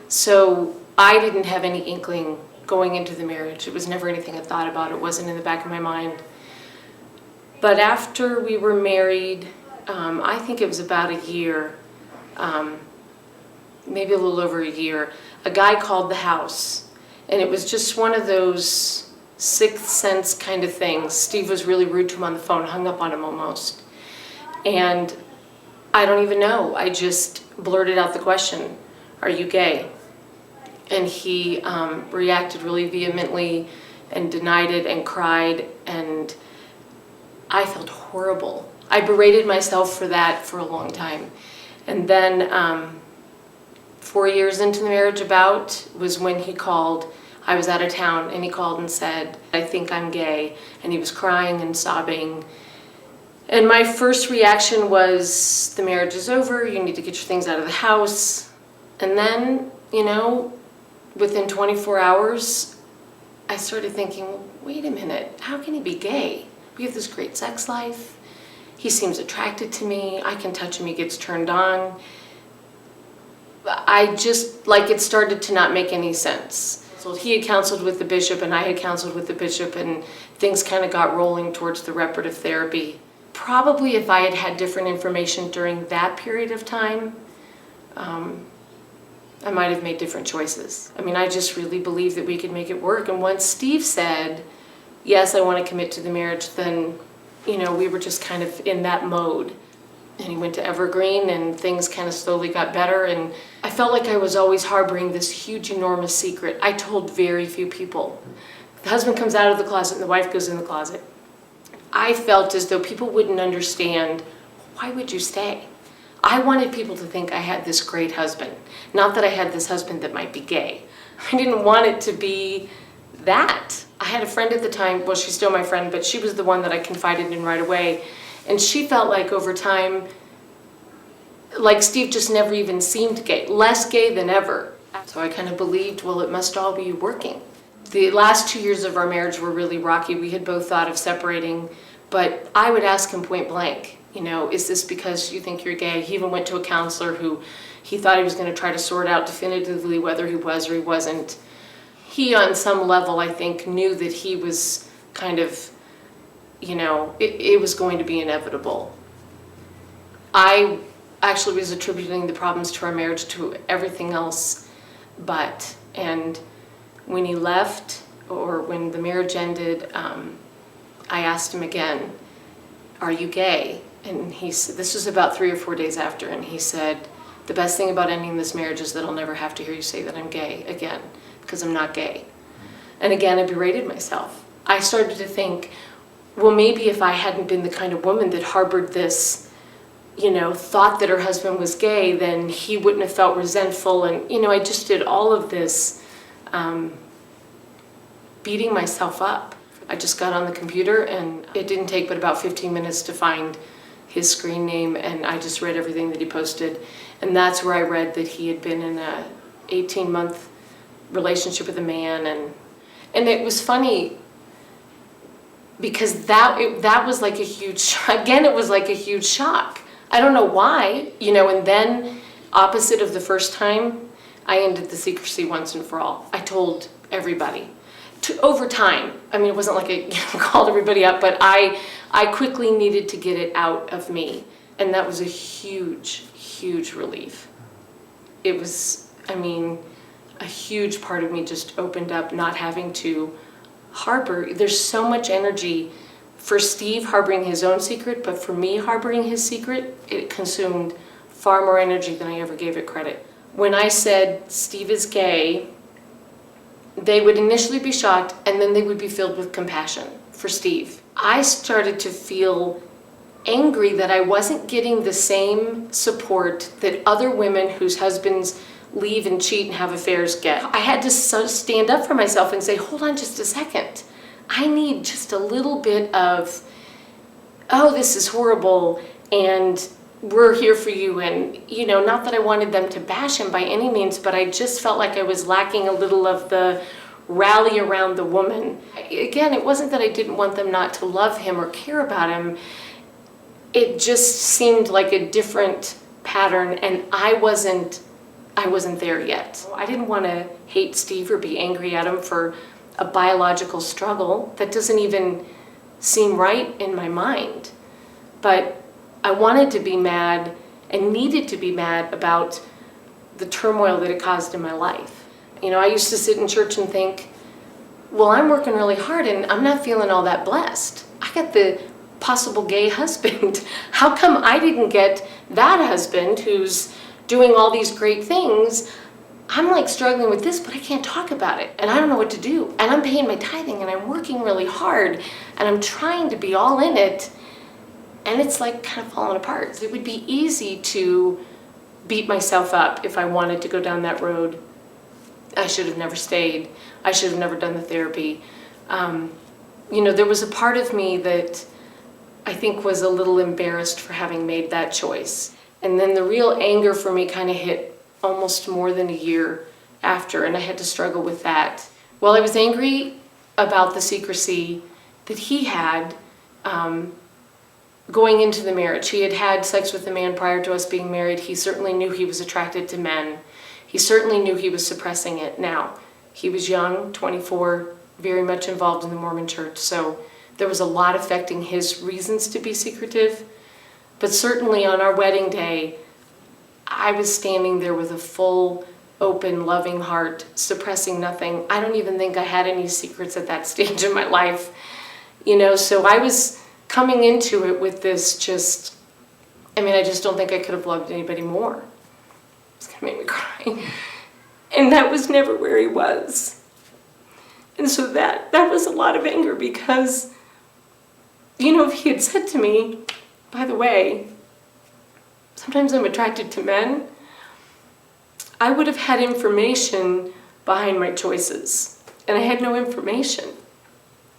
So I didn't have any inkling going into the marriage. It was never anything I thought about. It wasn't in the back of my mind. But after we were married, I think it was about a year, maybe a little over a year, a guy called the house. And it was just one of those sixth sense kind of things. Steve was really rude to him on the phone, hung up on him almost. And I don't even know. I just blurted out the question, "Are you gay?" And he reacted really vehemently and denied it and cried, and I felt horrible. I berated myself for that for a long time. And then 4 years into the marriage was when he called. I was out of town and he called and said, "I think I'm gay." And he was crying and sobbing. And my first reaction was, the marriage is over, you need to get your things out of the house. And then, within 24 hours, I started thinking, well, wait a minute, how can he be gay? We have this great sex life. He seems attracted to me. I can touch him, he gets turned on. It started to not make any sense. So he had counseled with the bishop and I had counseled with the bishop, and things kind of got rolling towards the reparative therapy. Probably if I had had different information during that period of time, I might have made different choices. I just really believed that we could make it work. And once Steve said, yes, I want to commit to the marriage, then, we were just kind of in that mode. And he went to Evergreen and things kind of slowly got better. And I felt like I was always harboring this huge, enormous secret. I told very few people. The husband comes out of the closet and the wife goes in the closet. I felt as though people wouldn't understand, why would you stay? I wanted people to think I had this great husband. Not that I had this husband that might be gay. I didn't want it to be that. I had a friend at the time, well, she's still my friend, but she was the one that I confided in right away. And she felt like over time, like Steve just never even seemed gay, less gay than ever. So I kind of believed, well, it must all be working. The last 2 years of our marriage were really rocky. We had both thought of separating, but I would ask him point blank, is this because you think you're gay? He even went to a counselor who he thought he was going to try to sort out definitively whether he was or he wasn't. He, on some level, I think, knew that he was kind of, it was going to be inevitable. I actually was attributing the problems to our marriage to everything else and when he left, or when the marriage ended, I asked him again, "Are you gay?" And he said, this was about 3 or 4 days after, and he said, "The best thing about ending this marriage is that I'll never have to hear you say that I'm gay again, because I'm not gay." And again, I berated myself. I started to think, well, maybe if I hadn't been the kind of woman that harbored this, thought that her husband was gay, then he wouldn't have felt resentful. And, I just did all of this beating myself up. I just got on the computer, and it didn't take but about 15 minutes to find his screen name, and I just read everything that he posted. And that's where I read that he had been in a 18-month relationship with a man. And it was funny because that was like a huge, again, it was like a huge shock. I don't know why, and then opposite of the first time, I ended the secrecy once and for all. I told everybody. Over time, it wasn't like I called everybody up, but I quickly needed to get it out of me. And that was a huge, huge relief. It was, a huge part of me just opened up, not having to harbor. There's so much energy for Steve harboring his own secret, but for me harboring his secret, it consumed far more energy than I ever gave it credit. When I said Steve is gay, they would initially be shocked, and then they would be filled with compassion for Steve. I started to feel angry that I wasn't getting the same support that other women whose husbands leave and cheat and have affairs get. I had to stand up for myself and say, hold on just a second. I need just a little bit of, oh, this is horrible, and we're here for you. And, not that I wanted them to bash him by any means, but I just felt like I was lacking a little of the rally around the woman. Again, it wasn't that I didn't want them not to love him or care about him. It just seemed like a different pattern, and I I wasn't there yet. I didn't want to hate Steve or be angry at him for a biological struggle that doesn't even seem right in my mind. But I wanted to be mad and needed to be mad about the turmoil that it caused in my life. You know, I used to sit in church and think, well, I'm working really hard and I'm not feeling all that blessed. I got the possible gay husband. How come I didn't get that husband who's doing all these great things? I'm like struggling with this, but I can't talk about it. And I don't know what to do. And I'm paying my tithing and I'm working really hard and I'm trying to be all in it. And it's like kind of falling apart. It would be easy to beat myself up if I wanted to go down that road. I should have never stayed. I should have never done the therapy. You know, there was a part of me that I think was a little embarrassed for having made that choice. And then the real anger for me kind of hit almost more than a year after, and I had to struggle with that. Well, I was angry about the secrecy that he had going into the marriage. He had had sex with a man prior to us being married. He certainly knew he was attracted to men. He certainly knew he was suppressing it. Now, he was young, 24, very much involved in the Mormon church, so there was a lot affecting his reasons to be secretive. But certainly on our wedding day, I was standing there with a full, open, loving heart, suppressing nothing. I don't even think I had any secrets at that stage in my life. You know, so I was coming into it with this just, I just don't think I could have loved anybody more. It's gonna make me cry. And that was never where he was. And so that was a lot of anger because, you know, if he had said to me, by the way, sometimes I'm attracted to men, I would have had information behind my choices. And I had no information.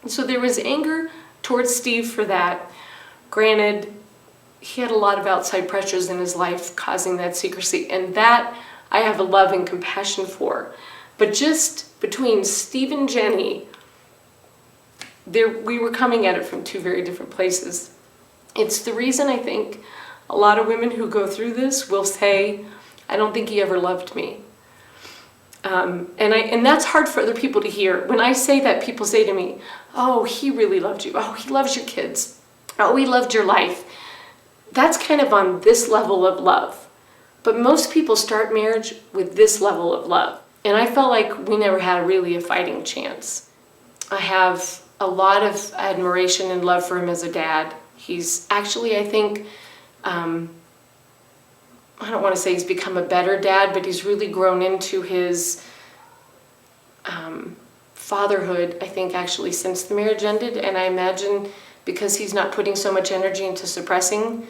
And so there was anger towards Steve for that. Granted, he had a lot of outside pressures in his life causing that secrecy, and that I have a love and compassion for. But just between Steve and Jenni, we were coming at it from two very different places. It's the reason I think a lot of women who go through this will say, I don't think he ever loved me. And that's hard for other people to hear. When I say that, people say to me, oh, he really loved you. Oh, he loves your kids. Oh, he loved your life. That's kind of on this level of love. But most people start marriage with this level of love. And I felt like we never had really a fighting chance. I have a lot of admiration and love for him as a dad. He's actually, I think, I don't want to say he's become a better dad, but he's really grown into his fatherhood, I think, actually, since the marriage ended. And I imagine because he's not putting so much energy into suppressing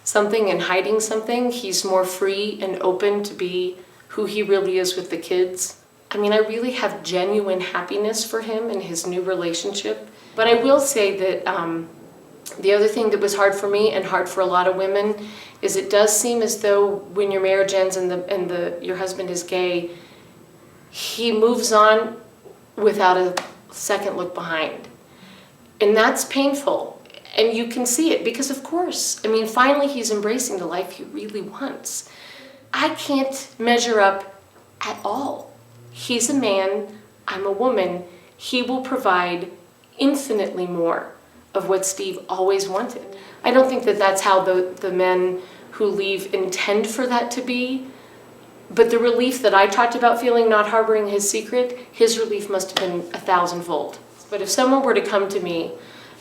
something and hiding something, he's more free and open to be who he really is with the kids. I really have genuine happiness for him in his new relationship. But I will say that the other thing that was hard for me and hard for a lot of women is it does seem as though when your marriage ends and your husband is gay, he moves on without a second look behind. And that's painful. And you can see it because, of course, finally he's embracing the life he really wants. I can't measure up at all. He's a man, I'm a woman. He will provide infinitely more of what Steve always wanted. I don't think that that's how the men who leave intend for that to be, but the relief that I talked about feeling not harboring his secret, his relief must have been 1,000-fold. But if someone were to come to me,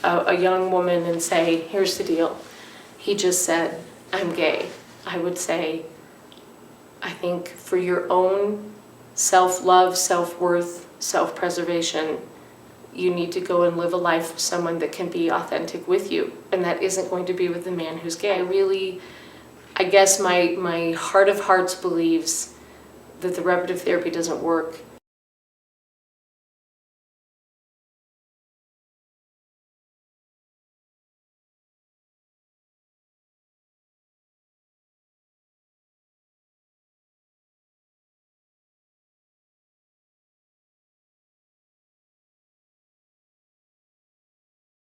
a young woman, and say, here's the deal, he just said, I'm gay, I would say, I think for your own self-love, self-worth, self-preservation, you need to go and live a life with someone that can be authentic with you. And that isn't going to be with a man who's gay. I guess my heart of hearts believes that the reparative therapy doesn't work